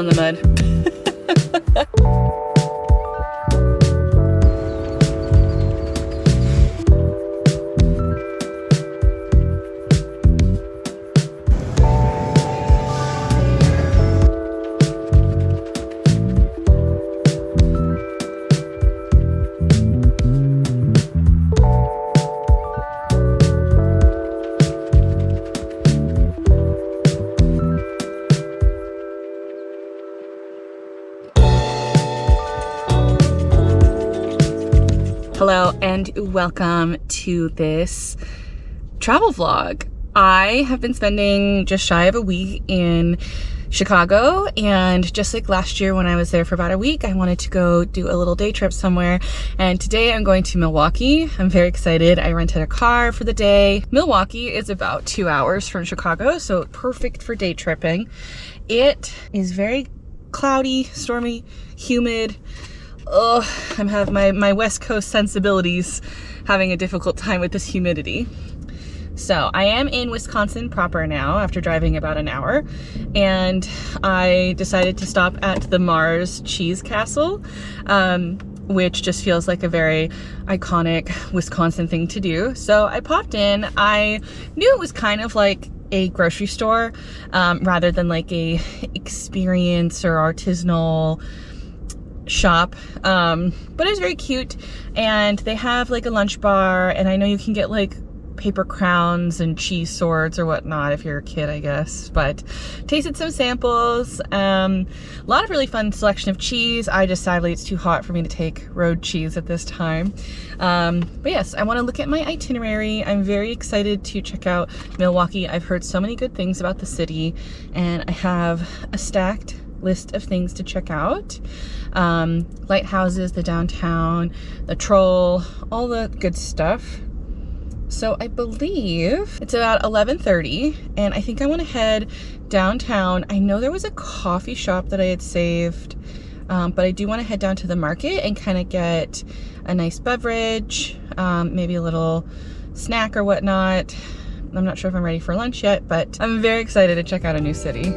in the mud. Hello and welcome to this travel vlog. I have been spending just shy of a week in Chicago, and just like last year when I was there for about a week, I wanted to go do a little day trip somewhere, and today I'm going to Milwaukee. I'm very excited. I rented a car for the day. Milwaukee is about 2 hours from Chicago, so perfect for day tripping. It is very cloudy, stormy, humid. Oh, I'm having my West Coast sensibilities having a difficult time with this humidity. So I am in Wisconsin proper now after driving about an hour, and I decided to stop at the Mars Cheese Castle, which just feels like a very iconic Wisconsin thing to do. So I popped in. I knew it was kind of like a grocery store rather than like a experience or artisanal shop, but it was very cute, and they have like a lunch bar, and I know you can get like paper crowns and cheese swords or whatnot if you're a kid, I guess. But tasted some samples, a lot of really fun selection of cheese. I just sadly it's too hot for me to take road cheese at this time, but yes, I want to look at my itinerary. I'm very excited to check out Milwaukee. I've heard so many good things about the city, and I have a stacked list of things to check out. Lighthouses, the downtown, the troll, all the good stuff. So I believe it's about 11:30, and I think I want to head downtown. I know there was a coffee shop that I had saved, but I do want to head down to the market and kind of get a nice beverage, maybe a little snack or whatnot. I'm not sure if I'm ready for lunch yet, but I'm very excited to check out a new city.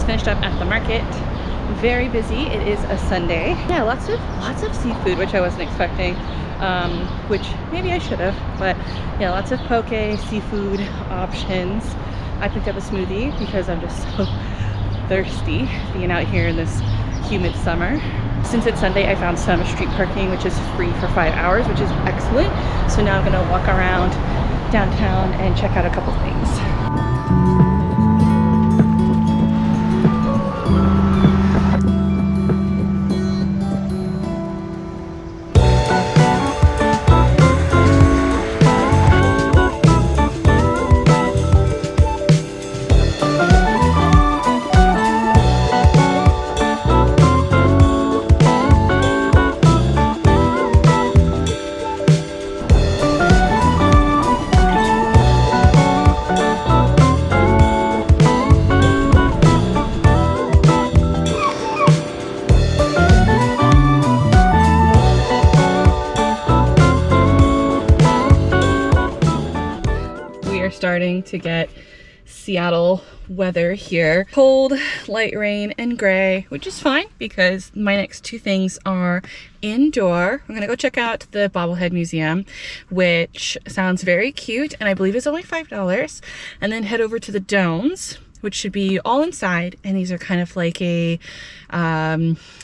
Finished up at the market. Very busy. It is a Sunday. Yeah, lots of seafood, which I wasn't expecting, which maybe I should have, but yeah, lots of poke, seafood options. I picked up a smoothie because I'm just so thirsty being out here in this humid summer. Since it's Sunday, I found some street parking, which is free for 5 hours, which is excellent. So now I'm gonna walk around downtown and check out a couple things. Starting to get Seattle weather here. Cold, light rain, and gray, which is fine because my next two things are indoor. I'm gonna go check out the Bobblehead Museum, which sounds very cute, and I believe is only $5, and then head over to the domes. which should be all inside, and these are kind of like a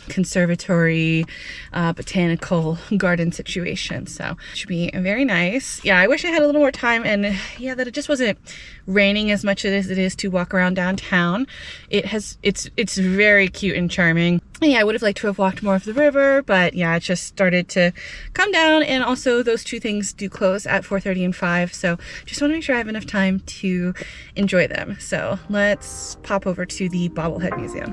conservatory botanical garden situation, so it should be very nice. Yeah, I wish I had a little more time, and yeah, that it just wasn't raining as much as it is to walk around downtown. It's very cute and charming. Yeah, I would have liked to have walked more of the river, but yeah, it just started to come down, and also those two things do close at 4:30 and 5, so just want to make sure I have enough time to enjoy them. So let's pop over to the Bobblehead Museum.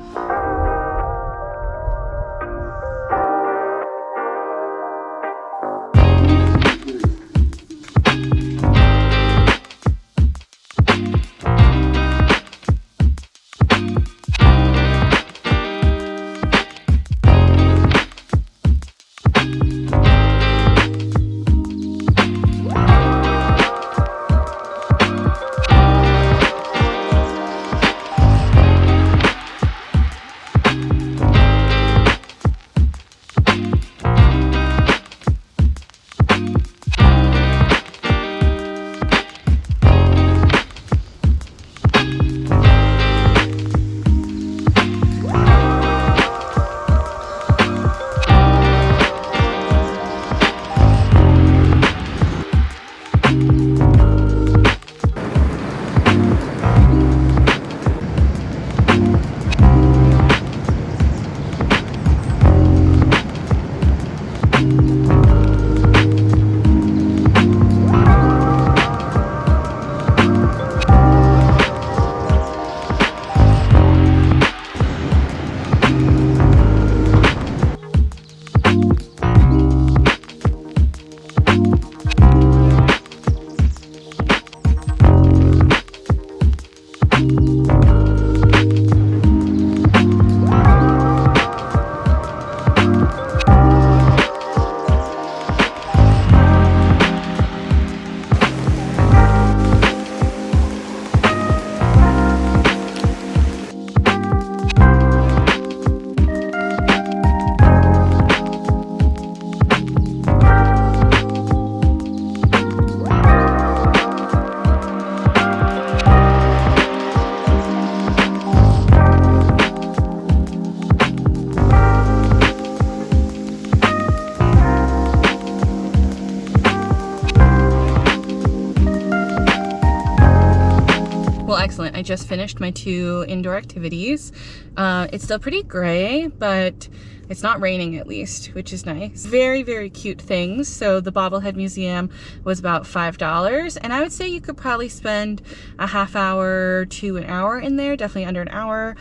Excellent. I just finished my 2 indoor activities. It's still pretty gray, but it's not raining at least, which is nice. Very, very cute things. So the Bobblehead Museum was about $5, and I would say you could probably spend a half hour to an hour in there, definitely under an hour,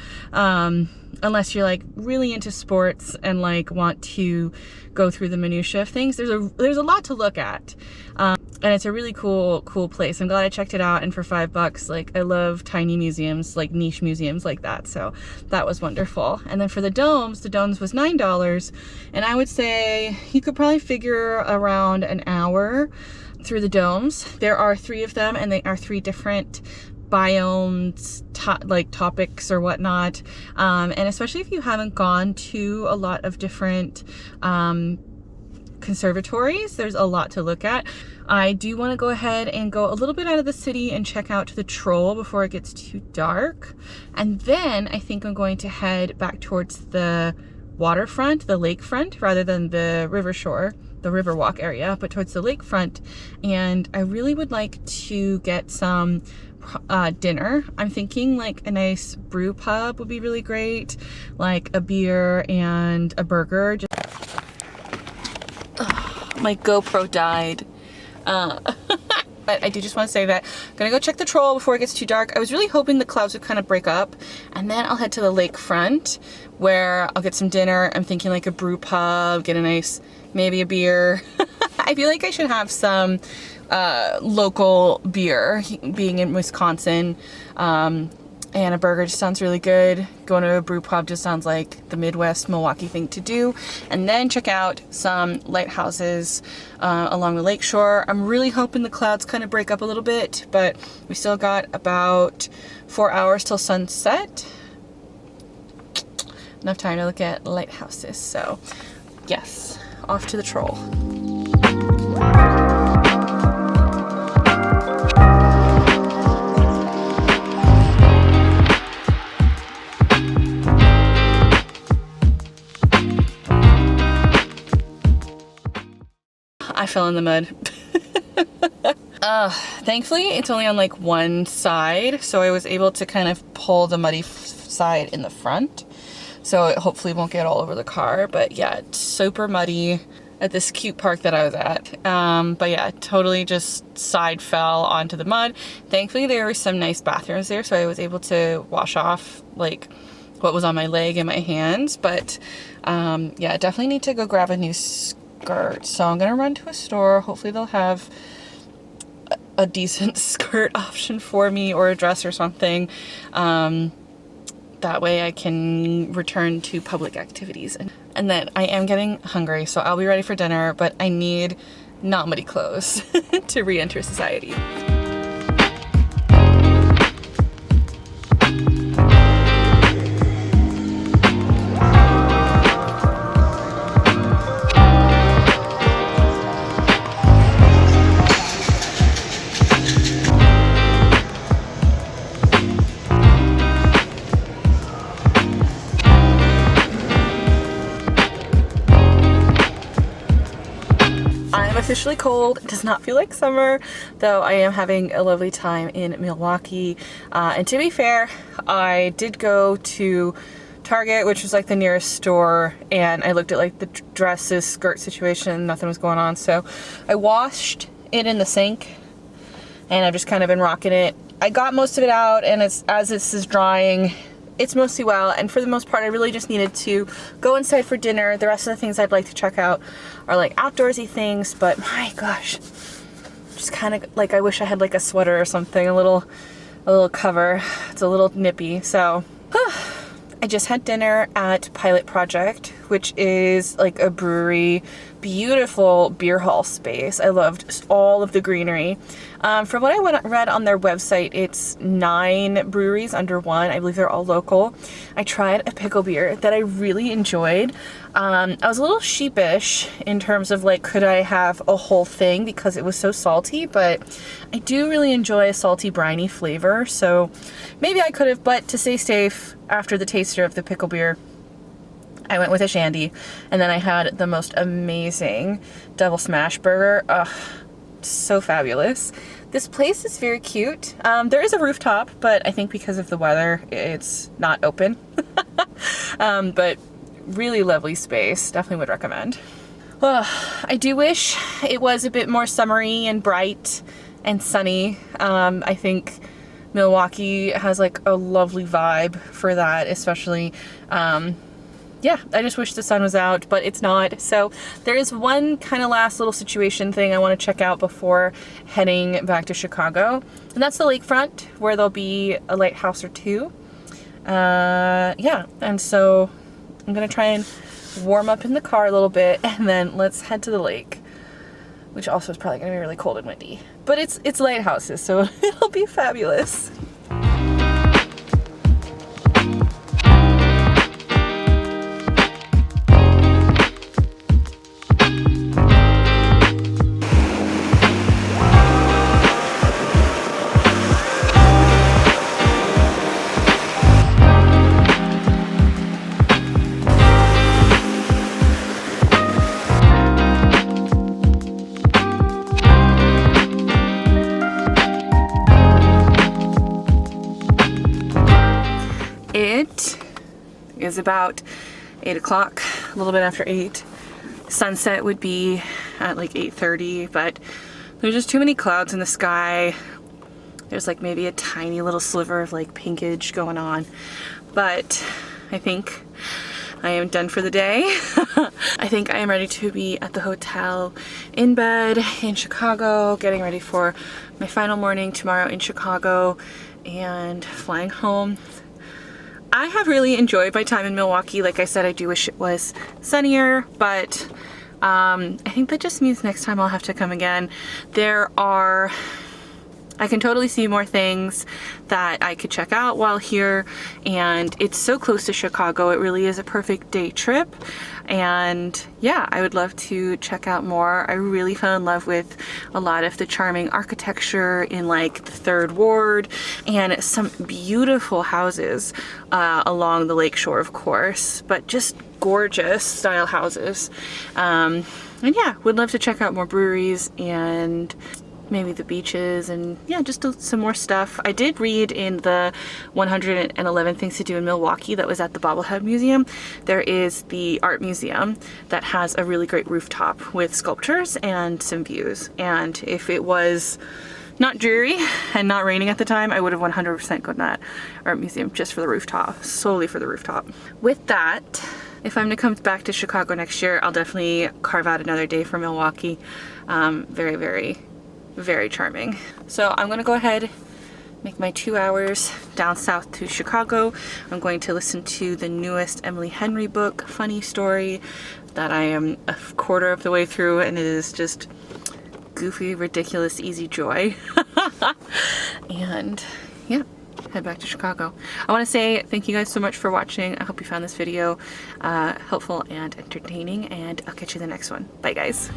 unless you're like really into sports and like want to go through the minutia of things. There's a lot to look at. And it's a really cool place. I'm glad I checked it out, and for $5, like, I love tiny museums, like niche museums like that, so that was wonderful. And then for the domes was $9, and I would say you could probably figure around an hour through the domes. There are 3 of them, and they are 3 different biomes, like topics or whatnot, and especially if you haven't gone to a lot of different conservatories, there's a lot to look at. I do want to go ahead and go a little bit out of the city and check out the Troll before it gets too dark, and then I think I'm going to head back towards the waterfront, the lakefront, rather than the river shore, the Riverwalk area, but towards the lakefront. And I really would like to get some dinner. I'm thinking like a nice brew pub would be really great, like a beer and a burger. My GoPro died. But I do just want to say that I'm gonna go check the Troll before it gets too dark. I was really hoping the clouds would kind of break up, and then I'll head to the lakefront where I'll get some dinner. I'm thinking like a brew pub, get a nice, maybe a beer. I feel like I should have some local beer, being in Wisconsin, and a burger just sounds really good. Going to a brew pub just sounds like the Midwest Milwaukee thing to do. And then check out some lighthouses along the lakeshore. I'm really hoping the clouds kind of break up a little bit, but we still got about 4 hours till sunset. Enough time to look at lighthouses. So yes, off to the Troll. I fell in the mud. Thankfully it's only on like one side, so I was able to kind of pull the muddy side in the front, so it hopefully won't get all over the car. But yeah, it's super muddy at this cute park that I was at. But yeah, totally just side fell onto the mud. Thankfully there were some nice bathrooms there, so I was able to wash off like what was on my leg and my hands. But yeah, definitely need to go grab a new skirt, so I'm gonna run to a store. Hopefully they'll have a decent skirt option for me, or a dress or something. That way I can return to public activities. And then I am getting hungry, so I'll be ready for dinner, but I need not muddy clothes to re-enter society. Officially cold. It does not feel like summer, though I am having a lovely time in Milwaukee. And to be fair, I did go to Target, which was like the nearest store, and I looked at like the dresses, skirt situation. Nothing was going on, so I washed it in the sink, and I've just kind of been rocking it. I got most of it out, and as this is drying, it's mostly well, and for the most part I really just needed to go inside for dinner. The rest of the things I'd like to check out are like outdoorsy things, but my gosh, just kind of like I wish I had like a sweater or something, a little cover. It's a little nippy. So I just had dinner at Pilot Project, which is like a brewery, beautiful beer hall space. I loved all of the greenery. From what I read on their website, it's 9 breweries under one. I believe they're all local. I tried a pickle beer that I really enjoyed. I was a little sheepish in terms of like, could I have a whole thing because it was so salty, but I do really enjoy a salty, briny flavor. So maybe I could have, but to stay safe after the taster of the pickle beer, I went with a shandy, and then I had the most amazing double smash burger. Ugh, so fabulous. This place is very cute. There is a rooftop, but I think because of the weather, it's not open. But really lovely space. Definitely would recommend. I do wish it was a bit more summery and bright and sunny. I think Milwaukee has like a lovely vibe for that, especially yeah, I just wish the sun was out, but it's not. So there is one kind of last little situation thing I want to check out before heading back to Chicago, and that's the lakefront, where there'll be a lighthouse or two. Yeah, and so I'm gonna try and warm up in the car a little bit, and then let's head to the lake, which also is probably gonna be really cold and windy, but it's lighthouses, so it'll be fabulous. It is about 8 o'clock, a little bit after 8. Sunset would be at like 8:30, but there's just too many clouds in the sky. There's like maybe a tiny little sliver of like pinkage going on, but I think I am done for the day. I think I am ready to be at the hotel in bed in Chicago, getting ready for my final morning tomorrow in Chicago and flying home. I have really enjoyed my time in Milwaukee. Like I said, I do wish it was sunnier, but I think that just means next time I'll have to come again. I can totally see more things that I could check out while here, and it's so close to Chicago. It really is a perfect day trip, and yeah, I would love to check out more. I really fell in love with a lot of the charming architecture in like the 3rd Ward, and some beautiful houses along the lakeshore, of course, but just gorgeous style houses. yeah, would love to check out more breweries and maybe the beaches, and yeah, just some more stuff. I did read in the 111 Things to Do in Milwaukee that was at the Bobblehead Museum. There is the art museum that has a really great rooftop with sculptures and some views. And if it was not dreary and not raining at the time, I would have 100% gone to that art museum just for the rooftop, solely for the rooftop. With that, if I'm to come back to Chicago next year, I'll definitely carve out another day for Milwaukee. Very, very, very charming. So I'm gonna go ahead, make my 2 hours down south to Chicago. I'm going to listen to the newest Emily Henry book, Funny Story, that I am a quarter of the way through, and it is just goofy, ridiculous, easy joy. And yeah, head back to Chicago. I want to say thank you guys so much for watching. I hope you found this video helpful and entertaining, and I'll catch you in the next one. Bye guys.